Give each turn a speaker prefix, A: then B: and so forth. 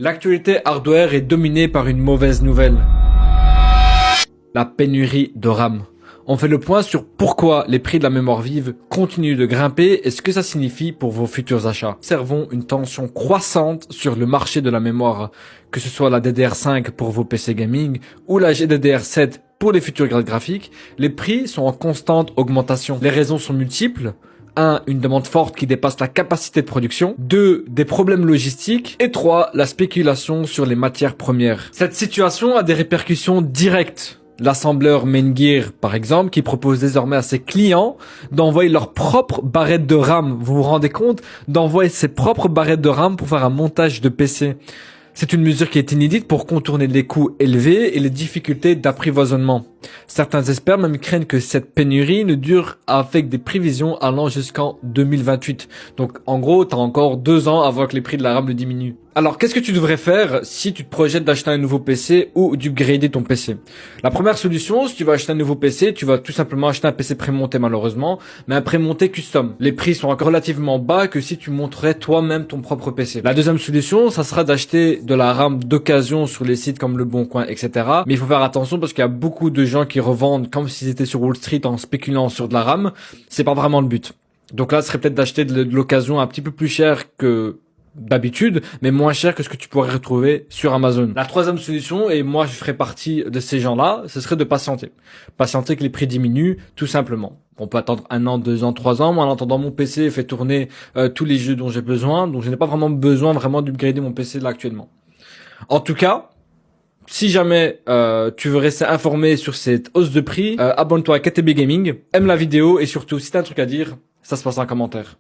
A: L'actualité hardware est dominée par une mauvaise nouvelle. La pénurie de RAM. On fait le point sur pourquoi les prix de la mémoire vive continuent de grimper et ce que ça signifie pour vos futurs achats. Observons une tension croissante sur le marché de la mémoire, que ce soit la DDR5 pour vos PC gaming ou la GDDR7 pour les futures cartes graphiques. Les prix sont en constante augmentation. Les raisons sont multiples. 1. Une demande forte qui dépasse la capacité de production. 2. Des problèmes logistiques. Et 3. La spéculation sur les matières premières. Cette situation a des répercussions directes. L'assembleur Maingear, par exemple, qui propose désormais à ses clients d'envoyer leur propre barrette de RAM. Vous vous rendez compte? D'envoyer ses propres barrettes de RAM pour faire un montage de PC. C'est une mesure qui est inédite pour contourner les coûts élevés et les difficultés d'apprivoisonnement. Certains experts même craignent que cette pénurie ne dure avec des prévisions allant jusqu'en 2028. Donc en gros, t'as encore 2 ans avant que les prix de la RAM ne diminuent. Alors qu'est-ce que tu devrais faire si tu te projettes d'acheter un nouveau PC ou d'upgrader ton PC? La première solution, si tu vas acheter un nouveau PC, tu vas tout simplement acheter un PC prémonté malheureusement, mais un prémonté custom. Les prix sont encore relativement bas que si tu monterais toi-même ton propre PC. La deuxième solution, ça sera d'acheter de la RAM d'occasion sur les sites comme Le Bon Coin, etc. Mais il faut faire attention parce qu'il y a beaucoup de gens qui revendent comme s'ils étaient sur Wall Street en spéculant sur de la RAM. C'est pas vraiment le but. Donc là, ce serait peut-être d'acheter de l'occasion un petit peu plus cher que d'habitude, mais moins cher que ce que tu pourrais retrouver sur Amazon. La troisième solution, et moi je ferai partie de ces gens-là, ce serait de patienter. Patienter que les prix diminuent, tout simplement. On peut attendre 1 an, 2 ans, 3 ans. Moi, en attendant, mon PC fait tourner tous les jeux dont j'ai besoin, donc je n'ai pas vraiment besoin d'upgrader mon PC là actuellement. En tout cas, si jamais tu veux rester informé sur cette hausse de prix, abonne-toi à KTB Gaming, aime la vidéo et surtout, si t'as un truc à dire, ça se passe en commentaire.